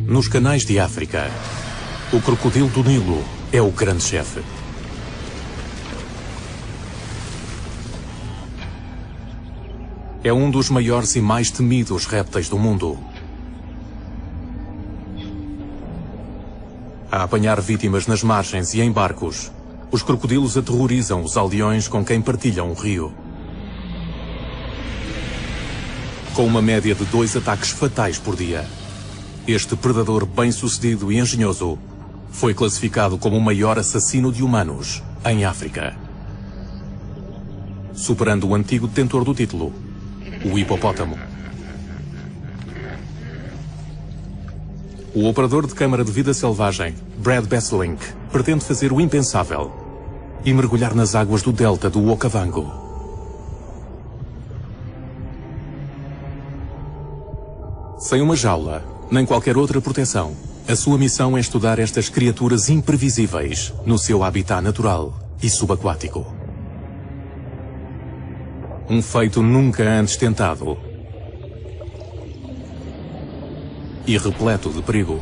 Nos canais de África, o crocodilo do Nilo é o grande chefe. É um dos maiores e mais temidos répteis do mundo. A apanhar vítimas nas margens e em barcos, os crocodilos aterrorizam os aldeões com quem partilham o rio. Com uma média de 2 ataques fatais por dia, este predador bem-sucedido e engenhoso foi classificado como o maior assassino de humanos em África, superando o antigo detentor do título, o hipopótamo. O operador de câmara de vida selvagem, Brad Besselink, pretende fazer o impensável e mergulhar nas águas do delta do Okavango. Sem uma jaula, nem qualquer outra proteção, a sua missão é estudar estas criaturas imprevisíveis no seu habitat natural e subaquático. Um feito nunca antes tentado e repleto de perigo.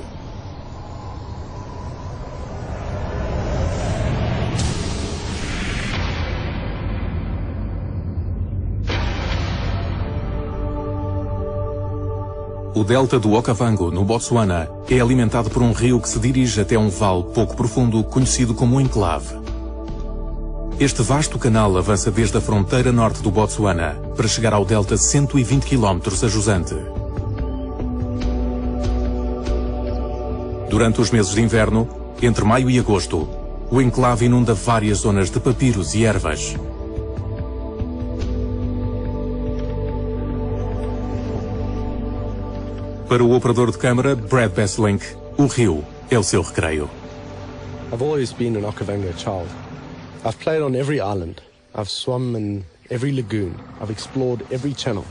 O delta do Okavango, no Botsuana, é alimentado por um rio que se dirige até um vale pouco profundo conhecido como Enclave. Este vasto canal avança desde a fronteira norte do Botsuana para chegar ao delta 120 km a jusante. Durante os meses de inverno, entre maio e agosto, o enclave inunda várias zonas de papiros e ervas. Para o operador de câmara, Brad Besselink, o rio é o seu recreio. I've always been an Okavango child. I've played on every island. I've swum in every lagoon. I've explored every channel.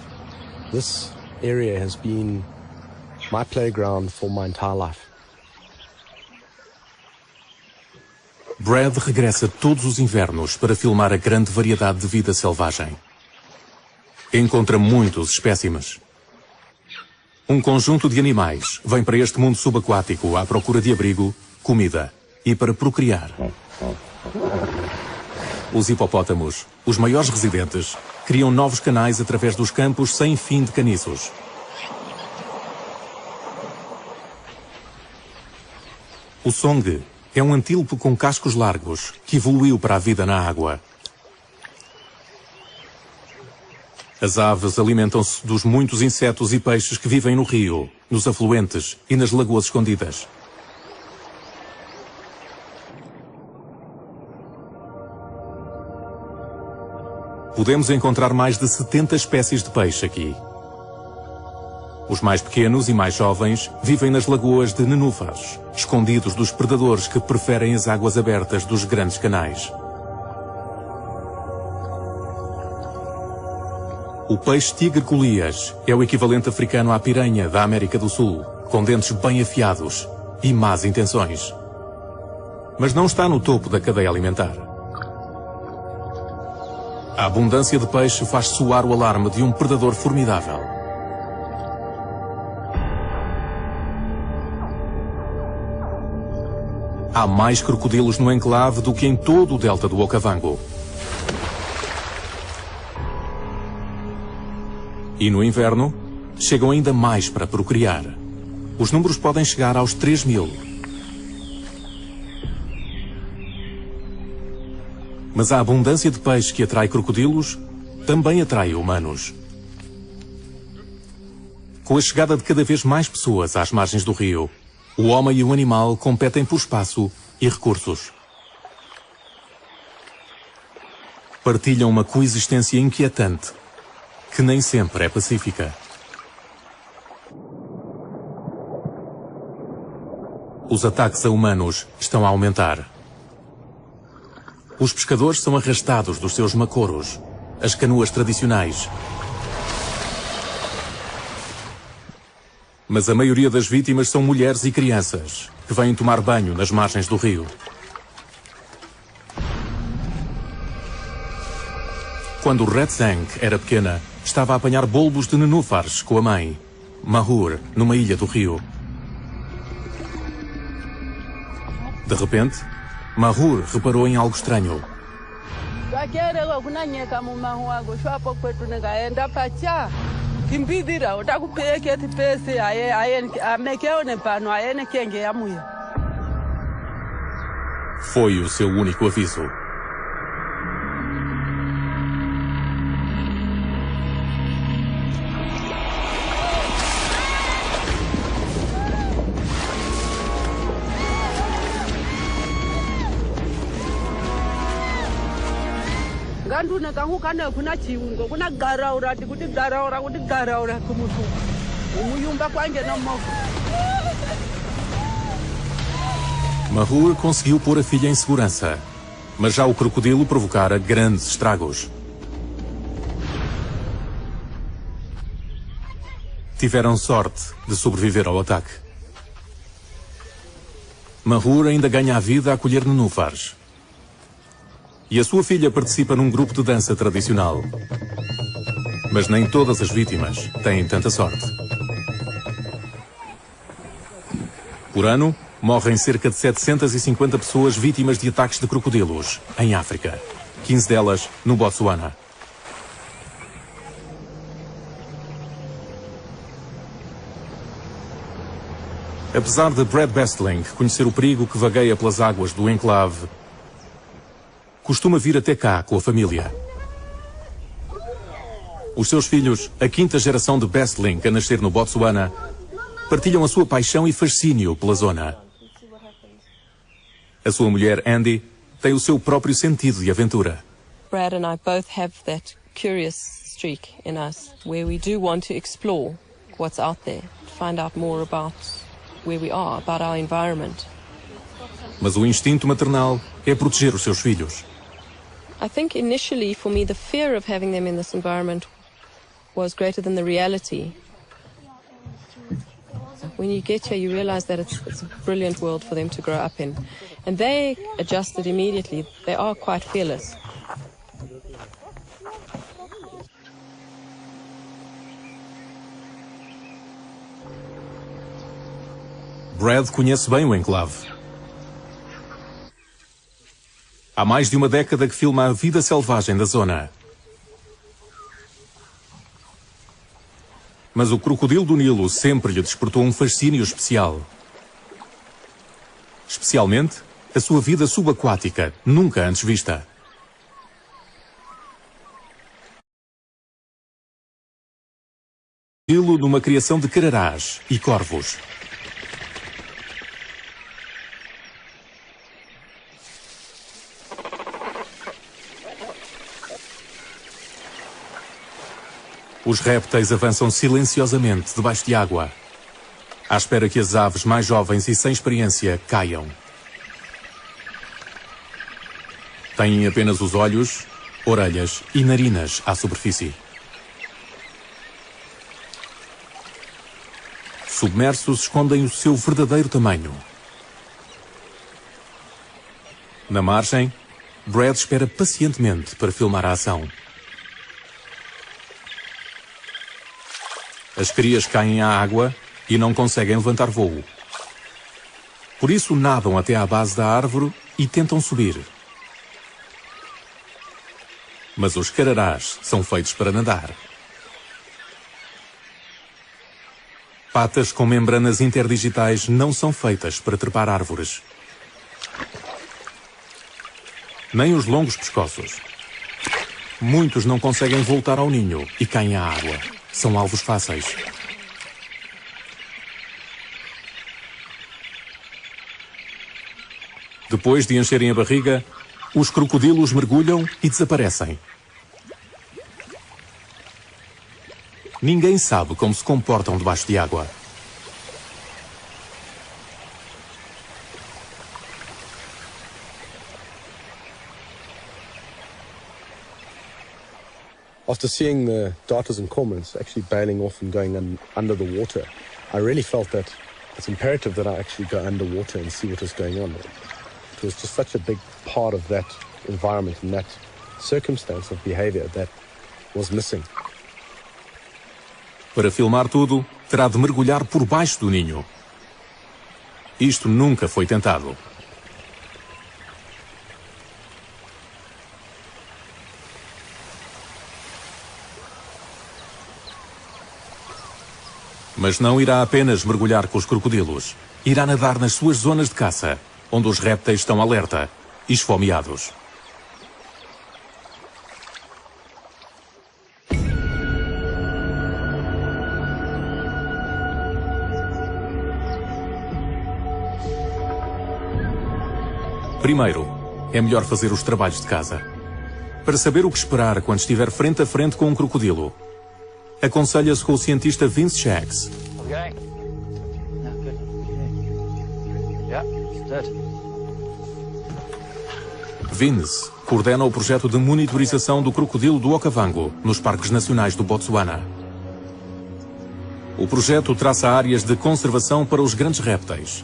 This area has been my playground for my entire life. Brad regressa todos os invernos para filmar a grande variedade de vida selvagem. Encontra muitos espécimes. Um conjunto de animais vem para este mundo subaquático à procura de abrigo, comida e para procriar. Os hipopótamos, os maiores residentes, criam novos canais através dos campos sem fim de caniços. O song é um antílope com cascos largos que evoluiu para a vida na água. As aves alimentam-se dos muitos insetos e peixes que vivem no rio, nos afluentes e nas lagoas escondidas. Podemos encontrar mais de 70 espécies de peixe aqui. Os mais pequenos e mais jovens vivem nas lagoas de nenúfares, escondidos dos predadores que preferem as águas abertas dos grandes canais. O peixe tigre Golias é o equivalente africano à piranha da América do Sul, com dentes bem afiados e más intenções. Mas não está no topo da cadeia alimentar. A abundância de peixe faz soar o alarme de um predador formidável. Há mais crocodilos no enclave do que em todo o delta do Okavango. E no inverno, chegam ainda mais para procriar. Os números podem chegar aos 3.000. Mas a abundância de peixe que atrai crocodilos também atrai humanos. Com a chegada de cada vez mais pessoas às margens do rio, o homem e o animal competem por espaço e recursos. Partilham uma coexistência inquietante, que nem sempre é pacífica. Os ataques a humanos estão a aumentar. Os pescadores são arrastados dos seus macoros, as canoas tradicionais. Mas a maioria das vítimas são mulheres e crianças, que vêm tomar banho nas margens do rio. Quando Red Zang era pequena, estava a apanhar bolbos de nenúfares com a mãe, Mahur, numa ilha do rio. De repente, Mahur reparou em algo estranho. Foi o seu único aviso. Mahur conseguiu pôr a filha em segurança, mas já o crocodilo provocara grandes estragos. Tiveram sorte de sobreviver ao ataque. Mahur ainda ganha a vida a colher nenúfares. E a sua filha participa num grupo de dança tradicional. Mas nem todas as vítimas têm tanta sorte. Por ano, morrem cerca de 750 pessoas vítimas de ataques de crocodilos, em África. 15 delas no Botsuana. Apesar de Brad Bestling conhecer o perigo que vagueia pelas águas do enclave, costuma vir até cá com a família. Os seus filhos, a quinta geração de Bestling a nascer no Botsuana, partilham a sua paixão e fascínio pela zona. A sua mulher, Andy, tem o seu próprio sentido de aventura. Brad and I both have that curious streak in us, where we do want to explore what's out there, to find out more about where we are, about our environment. Mas o instinto maternal é proteger os seus filhos. I think initially, for me, the fear of having them in this environment was greater than the reality. When you get here, you realize that it's a brilliant world for them to grow up in. And they adjusted immediately. They are quite fearless. Brad conhece bem o enclave. Há mais de uma década que filma a vida selvagem da zona. Mas o crocodilo do Nilo sempre lhe despertou um fascínio especial. Especialmente a sua vida subaquática, nunca antes vista. Nilo numa criação de cararás e corvos. Os répteis avançam silenciosamente debaixo de água, à espera que as aves mais jovens e sem experiência caiam. Têm apenas os olhos, orelhas e narinas à superfície. Submersos escondem o seu verdadeiro tamanho. Na margem, Brad espera pacientemente para filmar a ação. As crias caem à água e não conseguem levantar voo. Por isso nadam até à base da árvore e tentam subir. Mas os cararás são feitos para nadar. Patas com membranas interdigitais não são feitas para trepar árvores. Nem os longos pescoços. Muitos não conseguem voltar ao ninho e caem à água. São alvos fáceis. Depois de encherem a barriga, os crocodilos mergulham e desaparecem. Ninguém sabe como se comportam debaixo de água. After seeing the darters and cormorants actually bailing off and going under the water, I really felt that it's imperative that I actually go underwater and see what is going on. It was just such a big part of that environment and that circumstance of behavior that was missing. Para filmar tudo, terá de mergulhar por baixo do ninho. Isto nunca foi tentado. Mas não irá apenas mergulhar com os crocodilos. Irá nadar nas suas zonas de caça, onde os répteis estão alerta e esfomeados. Primeiro, é melhor fazer os trabalhos de casa. Para saber o que esperar quando estiver frente a frente com um crocodilo, aconselha-se com o cientista Vince Shaggs. Vince coordena o projeto de monitorização do crocodilo do Okavango nos parques nacionais do Botsuana. O projeto traça áreas de conservação para os grandes répteis.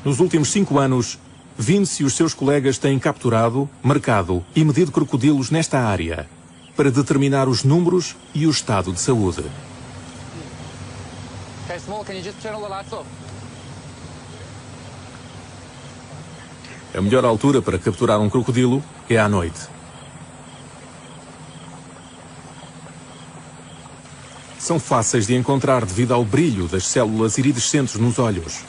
Nos últimos 5 anos, Vince e os seus colegas têm capturado, marcado e medido crocodilos nesta área para determinar os números e o estado de saúde. A melhor altura para capturar um crocodilo é à noite. São fáceis de encontrar devido ao brilho das células iridescentes nos olhos.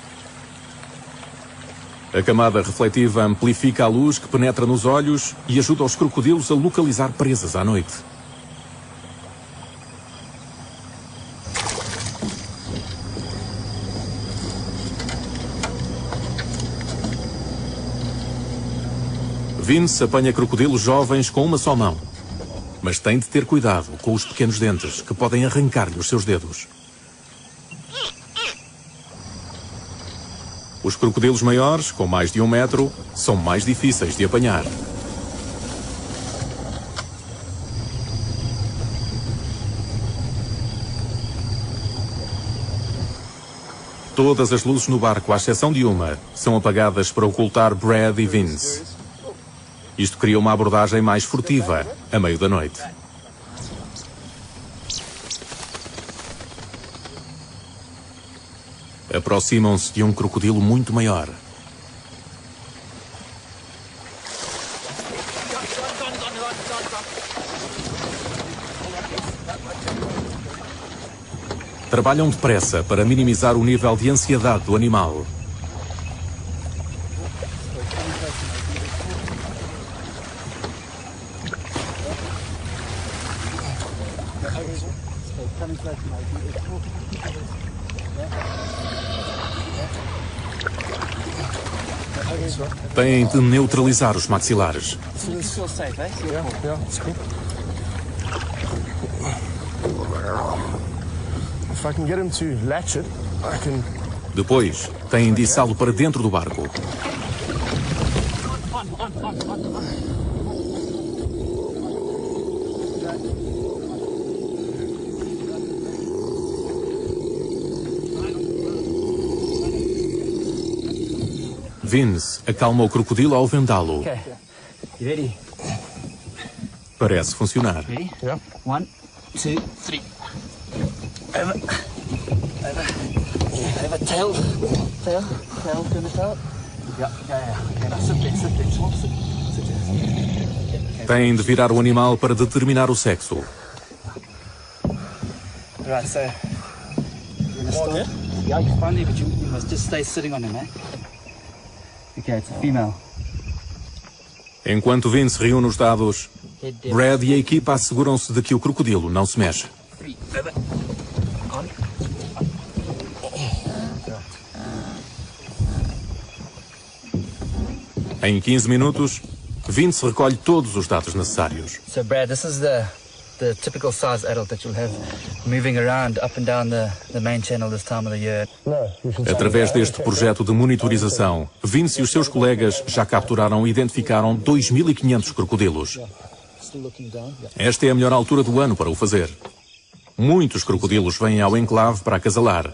A camada refletiva amplifica a luz que penetra nos olhos e ajuda os crocodilos a localizar presas à noite. Vince apanha crocodilos jovens com uma só mão, mas tem de ter cuidado com os pequenos dentes que podem arrancar-lhe os seus dedos. Os crocodilos maiores, com mais de 1 metro, são mais difíceis de apanhar. Todas as luzes no barco, à exceção de uma, são apagadas para ocultar Brad e Vince. Isto cria uma abordagem mais furtiva, a meio da noite. Aproximam-se de um crocodilo muito maior. Trabalham depressa para minimizar o nível de ansiedade do animal. Têm de neutralizar os maxilares. Depois, têm de içá-lo para dentro do barco. Vince acalma o crocodilo ao vendá-lo. Parece funcionar. 1, 2, 3. Over. Tail. Turn it out. Okay, now sit there. Têm de virar o animal para determinar o sexo. Right, so you want to start? Yeah, you can, but you must just stay sitting on him, eh? Okay, it's a female. Enquanto Vince reúne os dados, Brad e a equipa asseguram-se de que o crocodilo não se mexe. Em 15 minutos, Vince recolhe todos os dados necessários. So Brad, this is the typical size adult that you'll have moving around up and down the main channel this time of the year. Através deste projeto de monitorização, Vince e os seus colegas já capturaram e identificaram 2.500 crocodilos. Esta é a melhor altura do ano para o fazer. Muitos crocodilos vêm ao enclave para acasalar.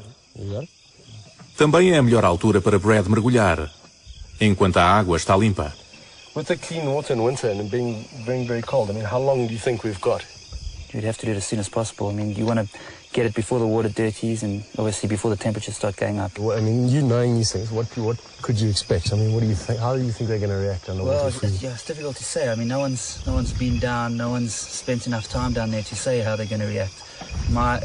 Também é a melhor altura para Brad mergulhar, enquanto a água está limpa. With the clean water in winter and it being very cold, I mean, how long do you think we've got? you'd have to do it as soon as possible. I mean, you want to get it before the water dirties and obviously before the temperatures start going up. Well, I mean, you knowing these things, what could you expect? I mean, what do you think? How do you think they're going to react underwater? Well, it's difficult to say. I mean, no one's been down, no one's spent enough time down there to say how they're going to react. My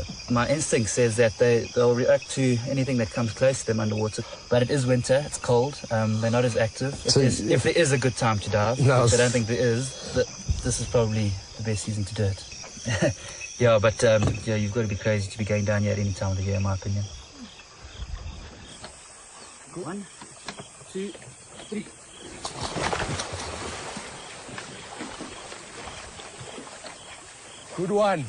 instinct says that they'll react to anything that comes close to them underwater. But it is winter, it's cold, they're not as active. If there is a good time to dive, which I don't think there is, this is probably the best season to do it. Yeah, but yeah, you've got to be crazy to be going down here at any time of the year, in my opinion. 1, 2, 3. Good one.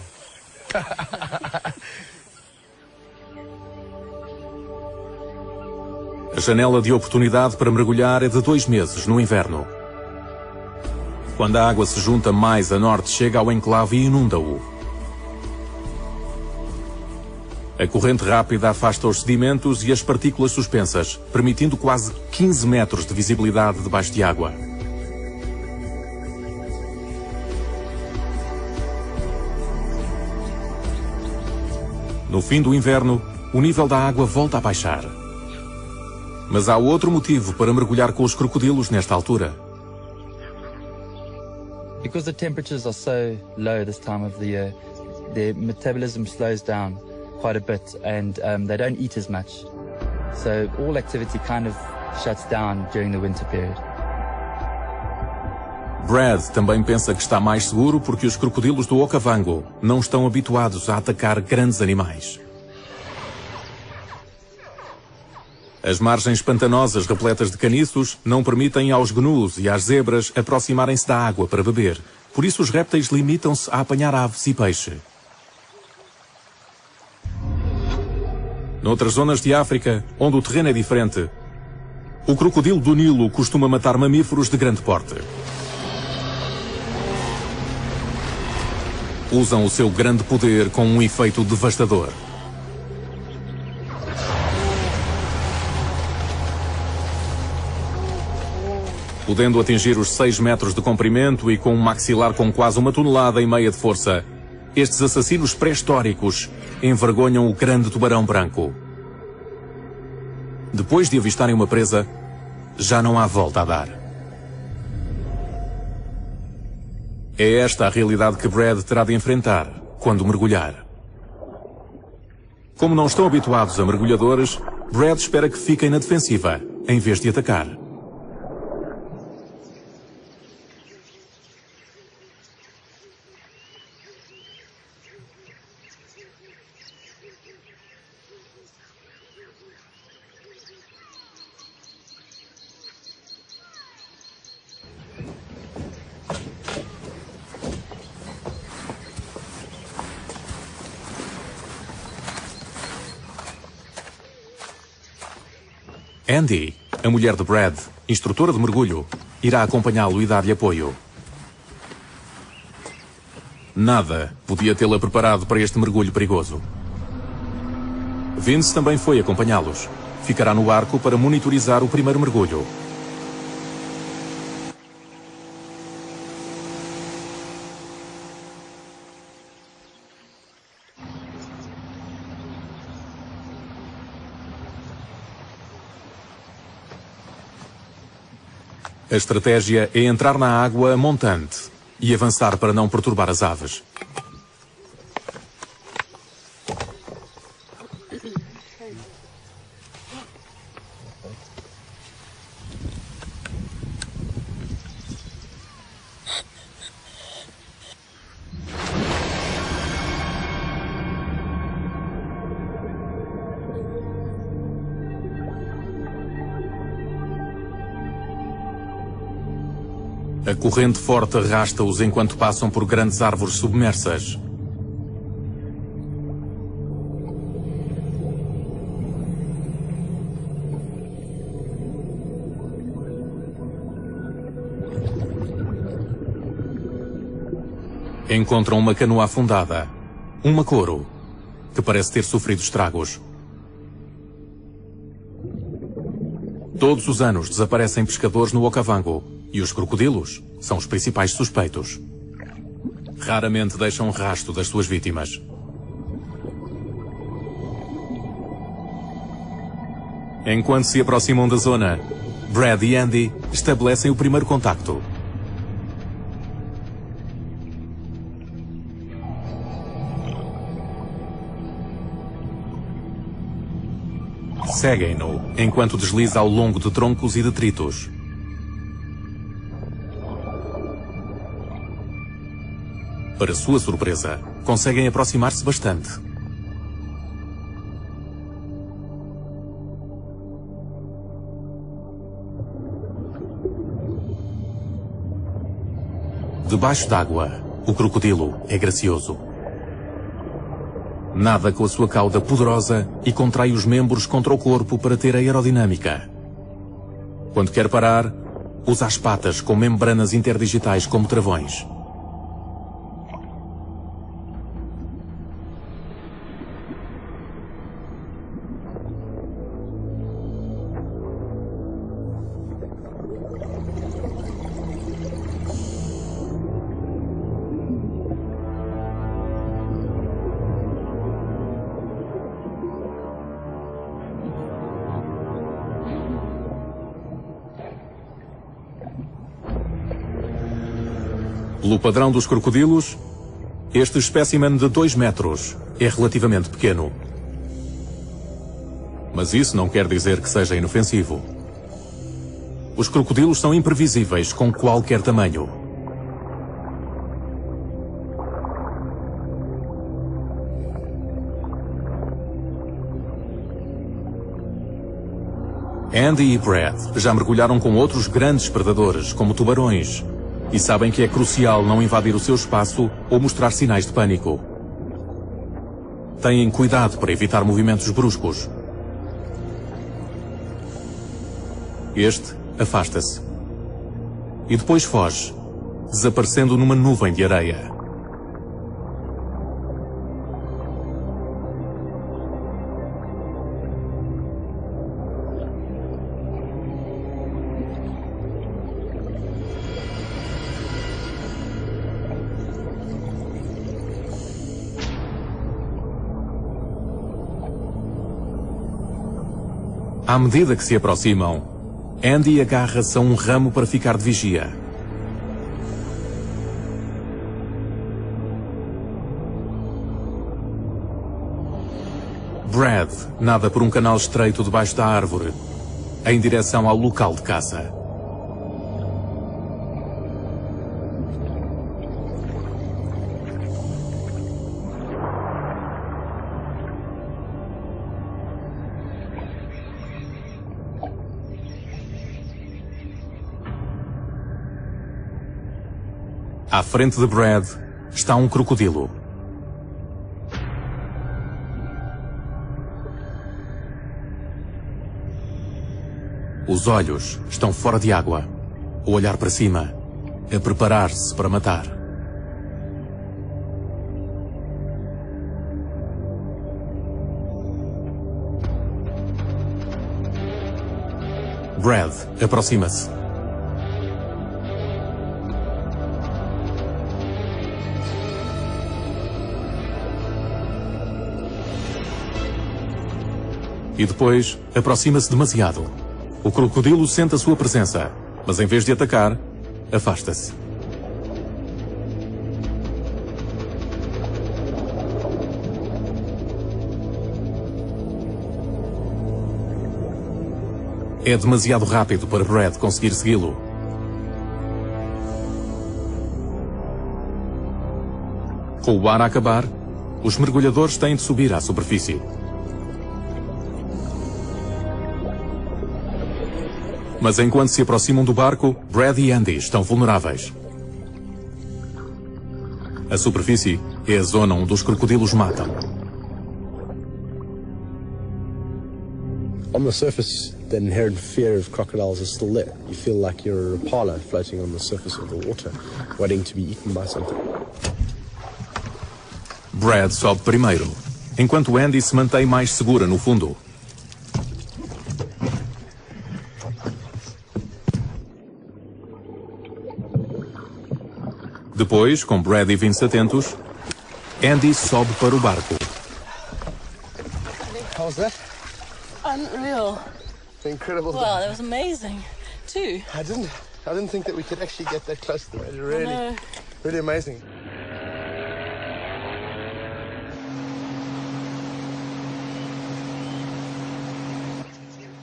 A janela de oportunidade para mergulhar é de 2 meses no inverno. Quando a água se junta mais a norte, chega ao enclave e inunda-o. A corrente rápida afasta os sedimentos e as partículas suspensas, permitindo quase 15 metros de visibilidade debaixo de água. No fim do inverno, o nível da água volta a baixar. Mas há outro motivo para mergulhar com os crocodilos nesta altura. Because the temperatures are so low this time of the year, their metabolism slows down quite a bit and they don't eat as much. So all activity kind of shuts down during the winter period. Brad também pensa que está mais seguro porque os crocodilos do Okavango não estão habituados a atacar grandes animais. As margens pantanosas repletas de caniços não permitem aos gnus e às zebras aproximarem-se da água para beber. Por isso os répteis limitam-se a apanhar aves e peixe. Noutras zonas de África, onde o terreno é diferente, o crocodilo do Nilo costuma matar mamíferos de grande porte. Usam o seu grande poder com um efeito devastador. Podendo atingir os 6 metros de comprimento e com um maxilar com quase 1,5 toneladas de força, estes assassinos pré-históricos envergonham o grande tubarão branco. Depois de avistarem uma presa, já não há volta a dar. É esta a realidade que Brad terá de enfrentar quando mergulhar. Como não estão habituados a mergulhadores, Brad espera que fiquem na defensiva, em vez de atacar. Andy, a mulher de Brad, instrutora de mergulho, irá acompanhá-lo e dar-lhe apoio. Nada podia tê-la preparado para este mergulho perigoso. Vince também foi acompanhá-los. Ficará no barco para monitorizar o primeiro mergulho. A estratégia é entrar na água montante e avançar para não perturbar as aves. A corrente forte arrasta-os enquanto passam por grandes árvores submersas. Encontram uma canoa afundada, um macoro, que parece ter sofrido estragos. Todos os anos desaparecem pescadores no Okavango. E os crocodilos são os principais suspeitos. Raramente deixam rasto das suas vítimas. Enquanto se aproximam da zona, Brad e Andy estabelecem o primeiro contacto. Seguem-no enquanto desliza ao longo de troncos e detritos. Para sua surpresa, conseguem aproximar-se bastante. Debaixo d'água, o crocodilo é gracioso. Nada com a sua cauda poderosa e contrai os membros contra o corpo para ter aerodinâmica. Quando quer parar, usa as patas com membranas interdigitais como travões. Pelo padrão dos crocodilos, este espécimen de 2 metros é relativamente pequeno. Mas isso não quer dizer que seja inofensivo. Os crocodilos são imprevisíveis com qualquer tamanho. Andy e Brad já mergulharam com outros grandes predadores, como tubarões, e sabem que é crucial não invadir o seu espaço ou mostrar sinais de pânico. Têm cuidado para evitar movimentos bruscos. Este afasta-se. E depois foge, desaparecendo numa nuvem de areia. À medida que se aproximam, Andy agarra-se a um ramo para ficar de vigia. Brad nada por um canal estreito debaixo da árvore, em direção ao local de caça. À frente de Brad está um crocodilo. Os olhos estão fora de água, o olhar para cima, a preparar-se para matar. Brad aproxima-se. E depois aproxima-se demasiado. O crocodilo sente a sua presença, mas em vez de atacar, afasta-se. É demasiado rápido para Brad conseguir segui-lo. Com o ar a acabar, os mergulhadores têm de subir à superfície. Mas enquanto se aproximam do barco, Brad e Andy estão vulneráveis. A superfície é a zona onde os crocodilos matam. On the surface, the inherent fear of crocodiles is still there. You feel like you're a Impala floating on the surface of the water, waiting to be eaten by something. Brad sobe primeiro, enquanto Andy se mantém mais segura no fundo. Depois, com Brad e Vince atentos, Andy sobe para o barco. How was that? Unreal. Incredible. Wow, that was amazing, too. I didn't think that we could actually get that close to it. I Really, know. really amazing.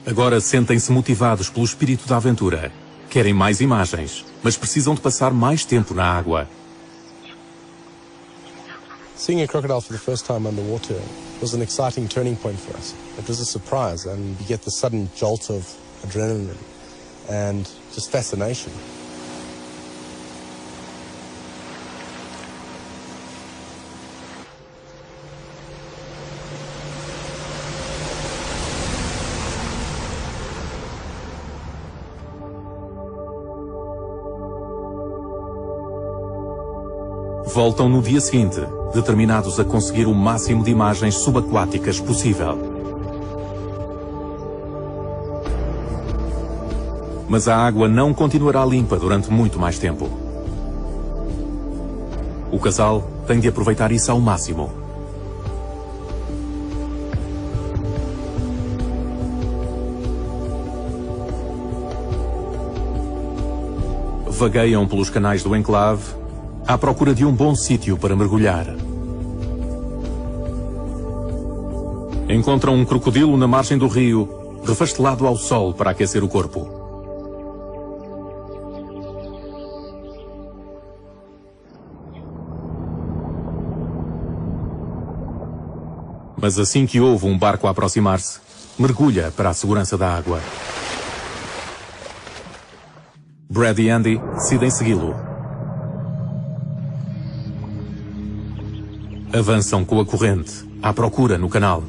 Agora sentem-se motivados pelo espírito da aventura. Querem mais imagens, mas precisam de passar mais tempo na água. Seeing a crocodile for the first time underwater was an exciting turning point for us. It was a surprise, and you get the sudden jolt of adrenaline and just fascination. Voltam no dia seguinte, determinados a conseguir o máximo de imagens subaquáticas possível. Mas a água não continuará limpa durante muito mais tempo. O casal tem de aproveitar isso ao máximo. Vagueiam pelos canais do enclave à procura de um bom sítio para mergulhar. Encontram um crocodilo na margem do rio, refastelado ao sol para aquecer o corpo. Mas assim que ouve um barco a aproximar-se, mergulha para a segurança da água. Brad e Andy decidem segui-lo. Avançam com a corrente, à procura no canal.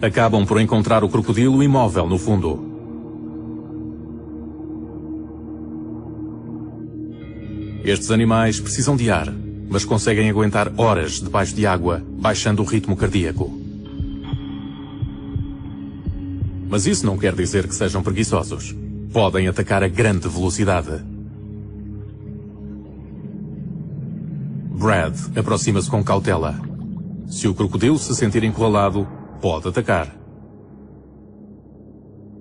Acabam por encontrar o crocodilo imóvel no fundo. Estes animais precisam de ar, mas conseguem aguentar horas debaixo de água, baixando o ritmo cardíaco. Mas isso não quer dizer que sejam preguiçosos. Podem atacar a grande velocidade. Brad aproxima-se com cautela. Se o crocodilo se sentir encurralado, pode atacar.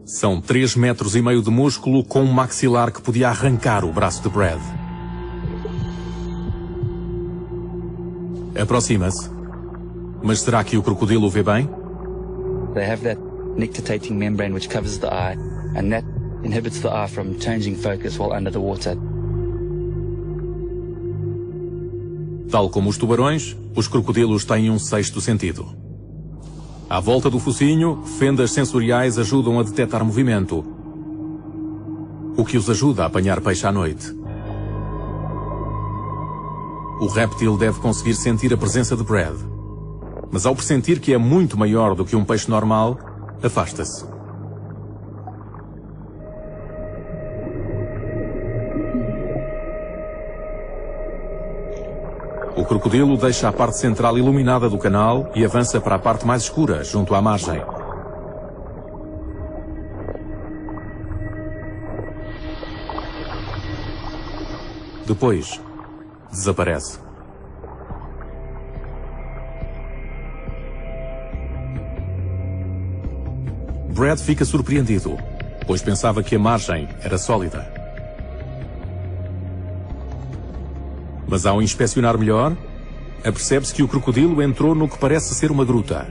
São 3,5 metros de músculo com um maxilar que podia arrancar o braço de Brad. Aproxima-se. Mas será que o crocodilo o vê bem? They have that nictitating membrane which covers the eye, and that inhibits the eye from changing focus while under the water. Tal como os tubarões, os crocodilos têm um sexto sentido. À volta do focinho, fendas sensoriais ajudam a detectar movimento, o que os ajuda a apanhar peixe à noite. O réptil deve conseguir sentir a presença de Brad, mas ao pressentir que é muito maior do que um peixe normal, afasta-se. O crocodilo deixa a parte central iluminada do canal e avança para a parte mais escura, junto à margem. Depois, desaparece. Brad fica surpreendido, pois pensava que a margem era sólida. Mas ao inspecionar melhor, apercebe-se que o crocodilo entrou no que parece ser uma gruta.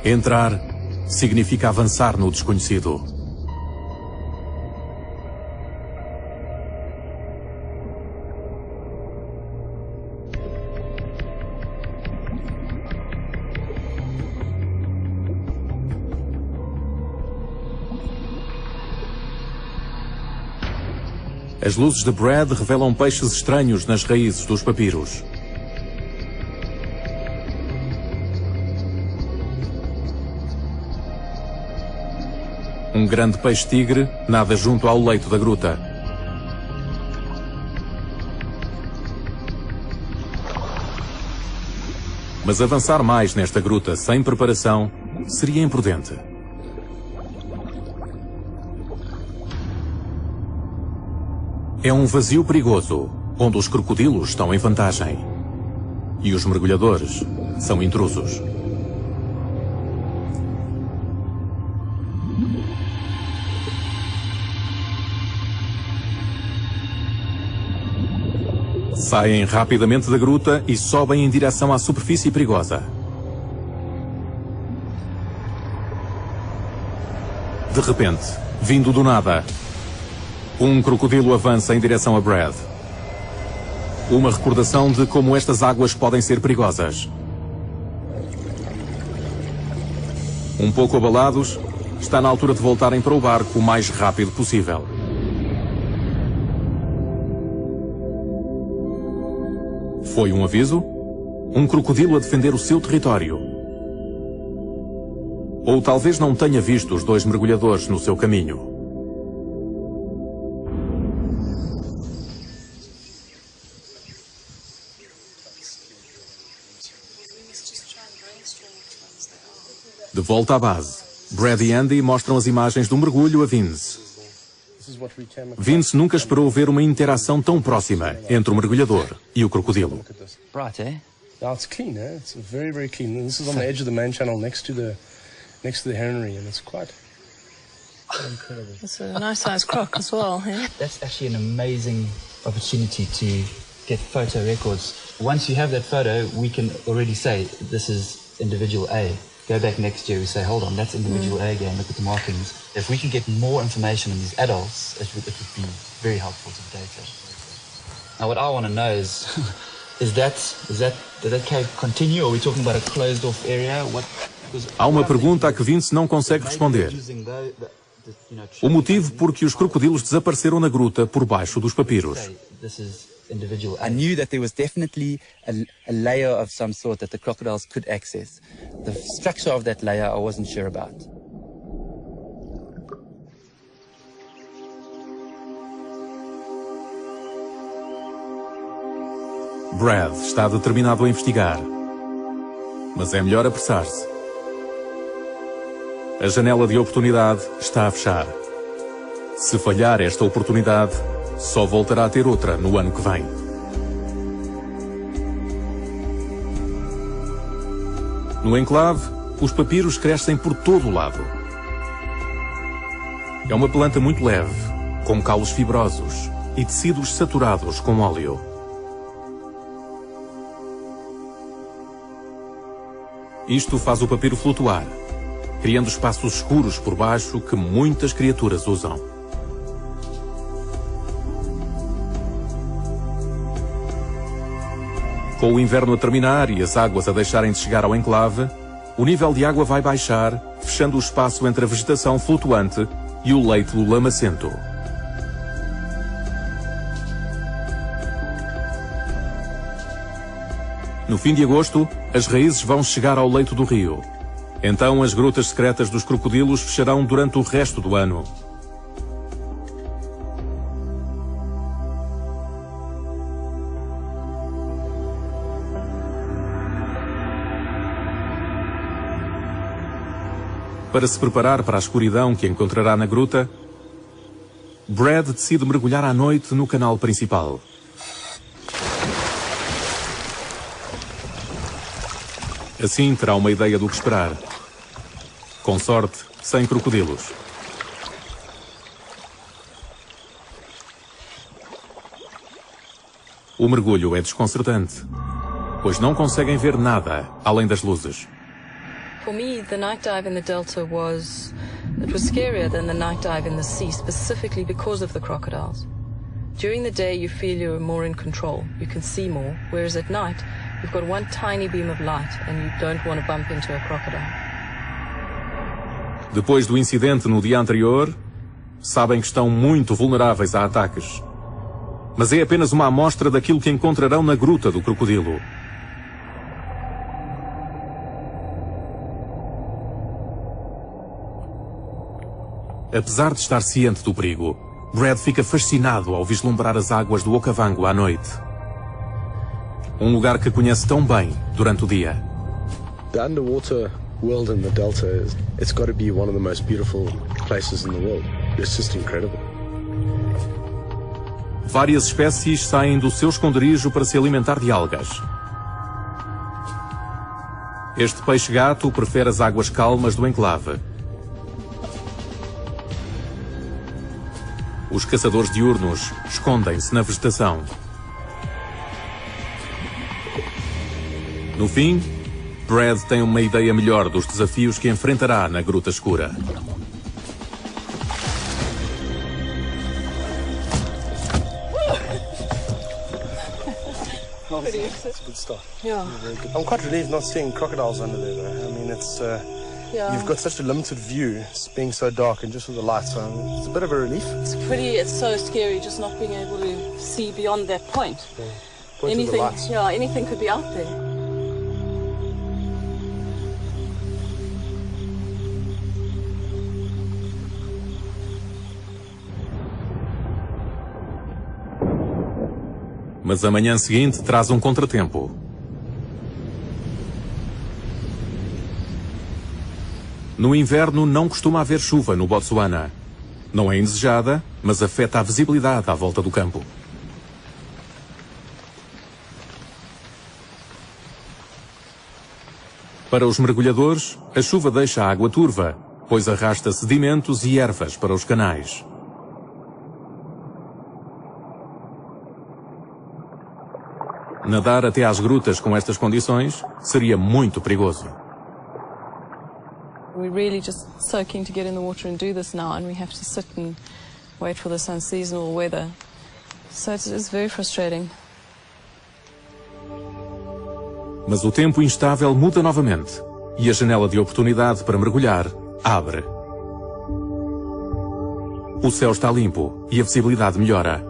Entrar significa avançar no desconhecido. As luzes de Brad revelam peixes estranhos nas raízes dos papiros. Um grande peixe-tigre nada junto ao leito da gruta. Mas avançar mais nesta gruta sem preparação seria imprudente. É um vazio perigoso, onde os crocodilos estão em vantagem. E os mergulhadores são intrusos. Saem rapidamente da gruta e sobem em direção à superfície perigosa. De repente, vindo do nada, um crocodilo avança em direção a Brad. Uma recordação de como estas águas podem ser perigosas. Um pouco abalados, está na altura de voltarem para o barco o mais rápido possível. Foi um aviso? Um crocodilo a defender o seu território? Ou talvez não tenha visto os dois mergulhadores no seu caminho? De volta à base, Brad e Andy mostram as imagens do mergulho a Vince. Vince nunca esperou ver uma interação tão próxima entre o mergulhador e o crocodilo. Bright, eh? Yeah, it's clean, eh? It's very, very clean. And this is on the edge of the main channel next to the heronry, and it's quite incredible. It's a nice sized croc as well, eh? That's actually an amazing opportunity to get photo records. Once you have that photo, we can already say this is individual A. Go back next year, we say, hold on, that's individual A again, look at the markings. If we can get more information on these adults, it would be very helpful to the data. Now what I want to know is, did that cave continue, or are we talking about a closed off area? Há uma pergunta a que Vince não consegue responder. O motivo por que os crocodilos desapareceram na gruta por baixo dos papiros. I knew that there was definitely a layer of some sort that the crocodiles could access. The structure of that layer I wasn't sure about. Brad está determinado a investigar. Mas é melhor apressar-se. A janela de oportunidade está a fechar. Se falhar esta oportunidade, só voltará a ter outra no ano que vem. No enclave, os papiros crescem por todo o lado. É uma planta muito leve, com caules fibrosos e tecidos saturados com óleo. Isto faz o papiro flutuar, criando espaços escuros por baixo que muitas criaturas usam. Com o inverno a terminar e as águas a deixarem de chegar ao enclave, o nível de água vai baixar, fechando o espaço entre a vegetação flutuante e o leito lamacento. No fim de agosto, as raízes vão chegar ao leito do rio. Então as grutas secretas dos crocodilos fecharão durante o resto do ano. Para se preparar para a escuridão que encontrará na gruta, Brad decide mergulhar à noite no canal principal. Assim terá uma ideia do que esperar. Com sorte, sem crocodilos. O mergulho é desconcertante, pois não conseguem ver nada além das luzes. For me, the night dive in the Delta was scarier than the night dive in the sea, specifically because of the crocodiles. During the day, you feel you're more in control. You can see more, whereas at night, you've got one tiny beam of light and you don't want to bump into a crocodile. Depois do incidente no dia anterior, sabem que estão muito vulneráveis a ataques. mas é apenas uma amostra daquilo que encontrarão na gruta do crocodilo. Apesar de estar ciente do perigo, Brad fica fascinado ao vislumbrar as águas do Okavango à noite. Um lugar que conhece tão bem durante o dia. The underwater world in the Delta, it's got to be one of the most beautiful places in the world. It's just incredible. Várias espécies saem do seu esconderijo para se alimentar de algas. Este peixe-gato prefere as águas calmas do enclave. Os caçadores diurnos escondem-se na vegetação. No fim, Brad tem uma ideia melhor dos desafios que enfrentará na gruta escura. It's a good start. Yeah. Very good. I'm quite relieved not seeing crocodiles under there, though. I mean, it's you've got such a limited view, it's being so dark and just with the lights, so it's a bit of a relief. It's so scary just not being able to see beyond that point. Point of the lights. Anything could be out there. Mas a manhã seguinte traz um contratempo. No inverno não costuma haver chuva no Botsuana. Não é indesejada, mas afeta a visibilidade à volta do campo. Para os mergulhadores, a chuva deixa a água turva, pois arrasta sedimentos e ervas para os canais. Nadar até às grutas com estas condições seria muito perigoso. We're really just so keen to get in the water and do this now, and we have to sit and wait for this unseasonal weather. So it's very frustrating. Mas o tempo instável muda novamente e a janela de oportunidade para mergulhar abre. O céu está limpo e a visibilidade melhora.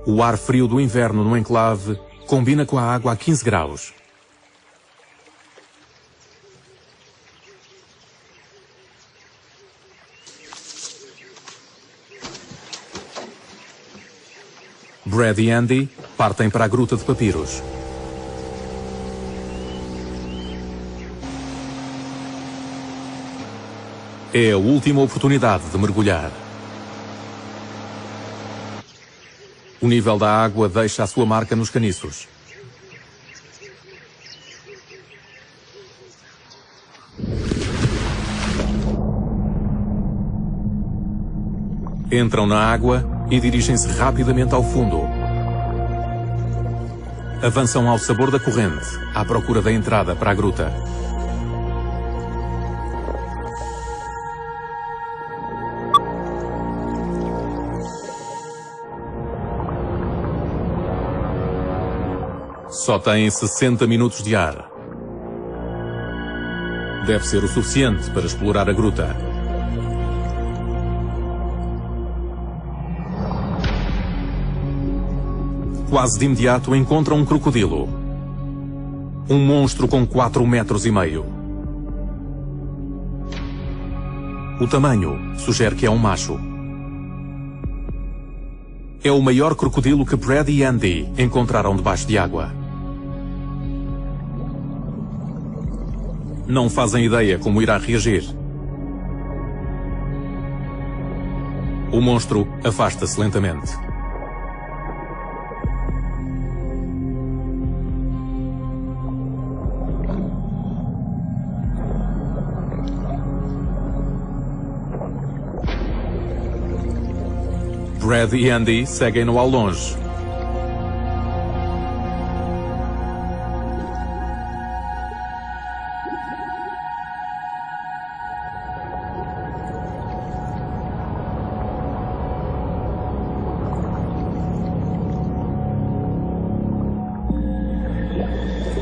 O ar frio do inverno no enclave combina com a água a 15 graus. Brad e Andy partem para a gruta de papiros. É a última oportunidade de mergulhar. O nível da água deixa a sua marca nos caniços. Entram na água e dirigem-se rapidamente ao fundo. Avançam ao sabor da corrente, à procura da entrada para a gruta. Só têm 60 minutos de ar. Deve ser o suficiente para explorar a gruta. Quase de imediato encontram um crocodilo. Um monstro com 4,5 metros. O tamanho sugere que é um macho. É o maior crocodilo que Brad e Andy encontraram debaixo de água. Não fazem ideia como irá reagir. O monstro afasta-se lentamente. Brad e Andy seguem-no ao longe.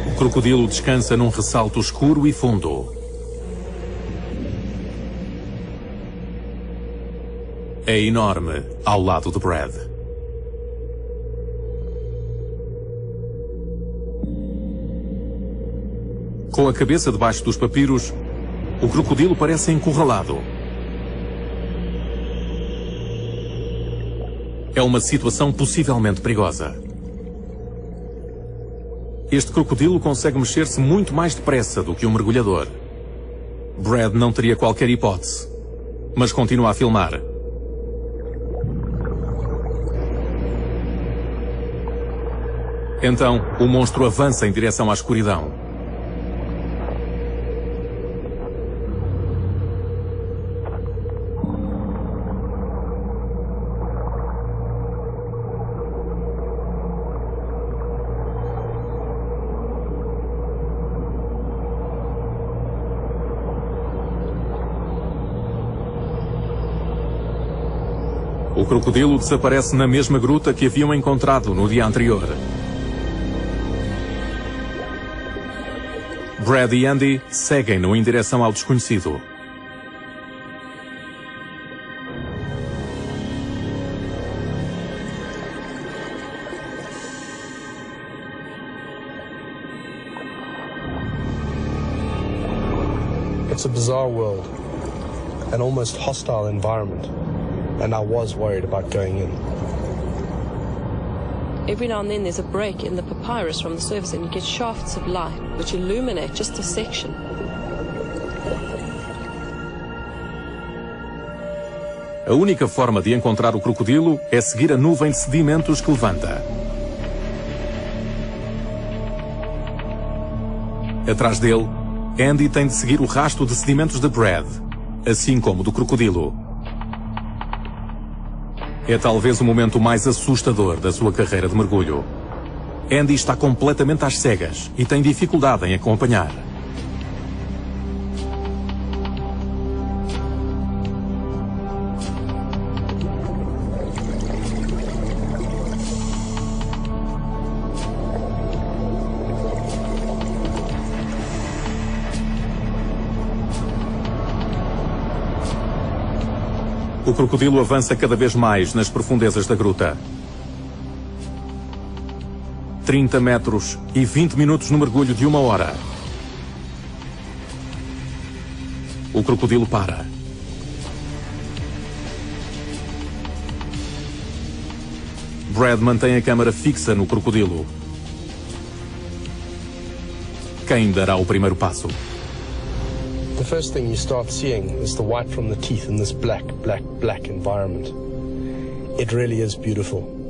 O crocodilo descansa num ressalto escuro e fundo. é enorme ao lado de Brad. Com a cabeça debaixo dos papiros, o crocodilo parece encurralado. É uma situação possivelmente perigosa. Este crocodilo consegue mexer-se muito mais depressa do que um mergulhador. Brad não teria qualquer hipótese, mas continua a filmar. Então, o monstro avança em direção à escuridão. O crocodilo desaparece na mesma gruta que haviam encontrado no dia anterior. Brad e Andy seguem-no em direção ao desconhecido. It's a bizarre world, an almost hostile environment. And I was worried about going in. Every now and then there's a break in the papyrus from the surface and you get shafts of light which illuminate just a section. A única forma de encontrar o crocodilo é seguir a nuvem de sedimentos que levanta. Atrás dele, Andy tem de seguir o rastro de sedimentos de Brad, assim como do crocodilo. É talvez o momento mais assustador da sua carreira de mergulho. Andy está completamente às cegas e tem dificuldade em acompanhar. O crocodilo avança cada vez mais nas profundezas da gruta. 30 metros e 20 minutos no mergulho de 1 hora. O crocodilo para. Brad mantém a câmara fixa no crocodilo. Quem dará o primeiro passo? The first thing you start seeing is the white from the teeth in this black environment. It really is beautiful.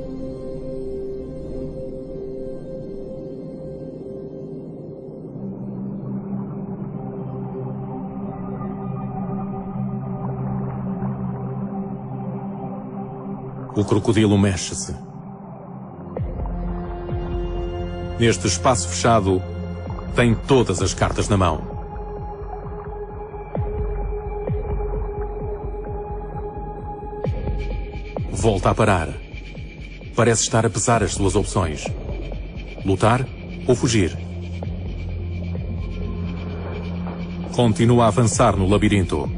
O crocodilo mexe-se. Neste espaço fechado, tem todas as cartas na mão. Volta a parar. Parece estar a pesar as suas opções. Lutar ou fugir. Continua a avançar no labirinto.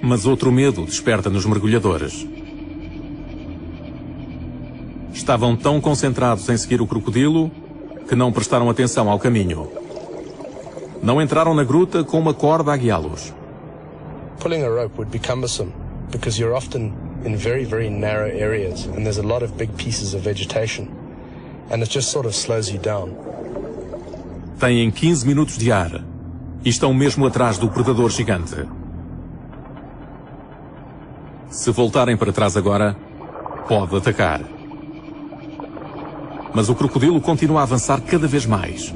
Mas outro medo desperta nos mergulhadores. Estavam tão concentrados em seguir o crocodilo que não prestaram atenção ao caminho. Não entraram na gruta com uma corda a guiá-los. Pulling a rope would be cumbersome because you're often in very narrow areas and there's a lot of big pieces of vegetation and it just sort of slows you down. Têm 15 minutos de ar e estão mesmo atrás do predador gigante. Se voltarem para trás agora, pode atacar. Mas o crocodilo continua a avançar cada vez mais.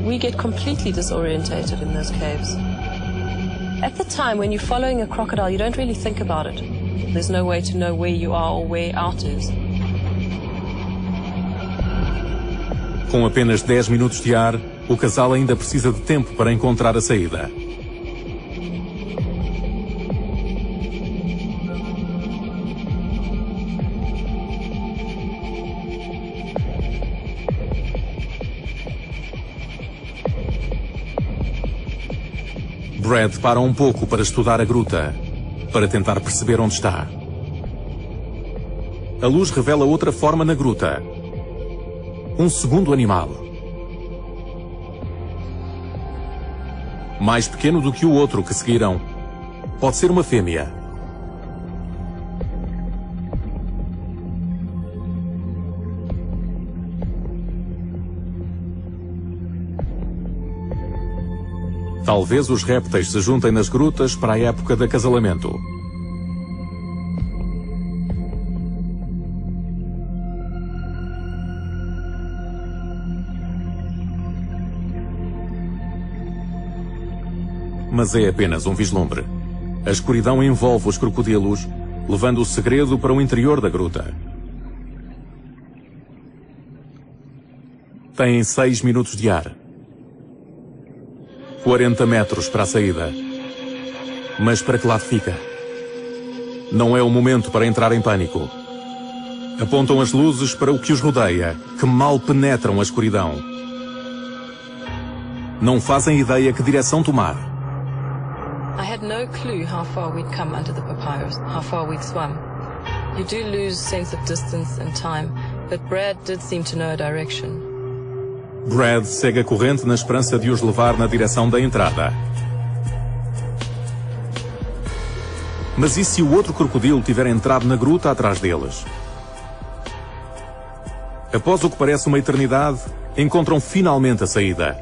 We get completely disorientated in those caves. At the time, when you're following a crocodile, you don't really think about it. There's no way to know where you are or where out is. Com apenas 10 minutos de ar, o casal ainda precisa de tempo para encontrar a saída. Brad para um pouco para estudar a gruta, para tentar perceber onde está. A luz revela outra forma na gruta. Um segundo animal. Mais pequeno do que o outro que seguiram. Pode ser uma fêmea. Talvez os répteis se juntem nas grutas para a época de acasalamento. Mas é apenas um vislumbre. A escuridão envolve os crocodilos, levando o segredo para o interior da gruta. Têm 6 minutos de ar. 40 metros para a saída. Mas para que lado fica? Não é o momento para entrar em pânico. Apontam as luzes para o que os rodeia, que mal penetram a escuridão. Não fazem ideia que direção tomar. I had no clue how far we'd come under the papyrus, how far we'd swum. You do lose sense of distance and time, but Brad did seem to know a direction. Brad segue a corrente na esperança de os levar na direção da entrada. Mas e se o outro crocodilo tiver entrado na gruta atrás deles? Após o que parece uma eternidade, encontram finalmente a saída.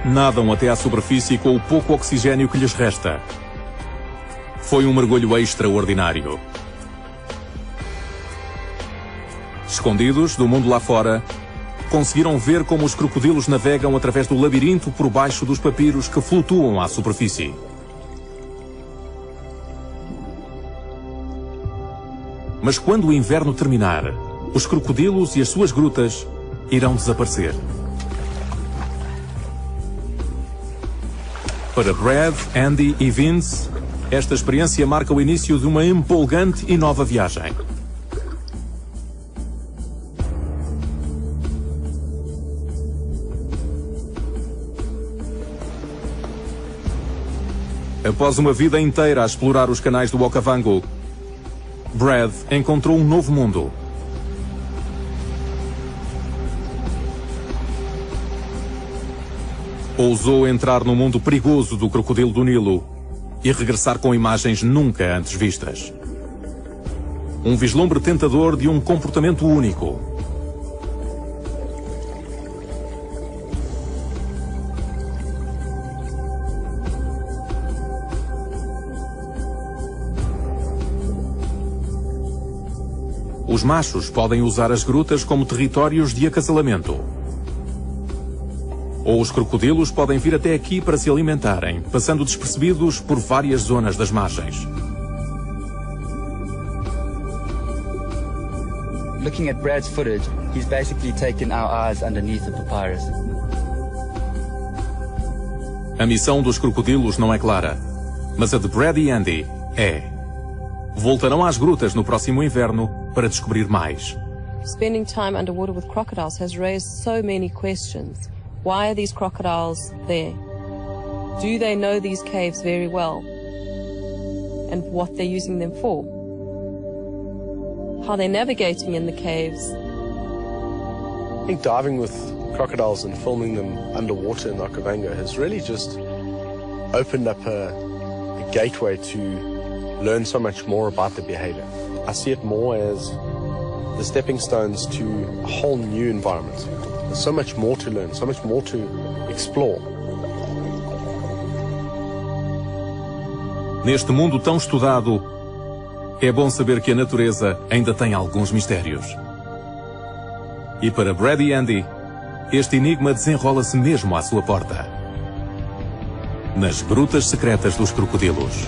Nadam até à superfície com o pouco oxigênio que lhes resta. Foi um mergulho extraordinário. Escondidos do mundo lá fora, conseguiram ver como os crocodilos navegam através do labirinto por baixo dos papiros que flutuam à superfície. Mas quando o inverno terminar, os crocodilos e as suas grutas irão desaparecer. Para Brad, Andy e Vince, esta experiência marca o início de uma empolgante e nova viagem. Após uma vida inteira a explorar os canais do Okavango, Brad encontrou um novo mundo. Ousou entrar no mundo perigoso do crocodilo do Nilo e regressar com imagens nunca antes vistas. Um vislumbre tentador de um comportamento único. Os machos podem usar as grutas como territórios de acasalamento. Ou os crocodilos podem vir até aqui para se alimentarem, passando despercebidos por várias zonas das margens. Looking at Brad's footage, he's basically taken our eyes underneath the papyrus. A missão dos crocodilos não é clara, mas a de Brad e Andy é. Voltarão às grutas no próximo inverno para descobrir mais. Spending time underwater with crocodiles has raised so many questions. Why are these crocodiles there? Do they know these caves very well? And what they're using them for? How they're navigating in the caves? I think diving with crocodiles and filming them underwater in Okavango has really just opened up a gateway to learn so much more about the behavior. I see it more as the stepping stones to a whole new environment. There's so much more to learn, so much more to explore. Neste mundo tão estudado, é bom saber que a natureza ainda tem alguns mistérios. E para Brad e Andy, este enigma desenrola-se mesmo à sua porta. Nas grutas secretas dos crocodilos.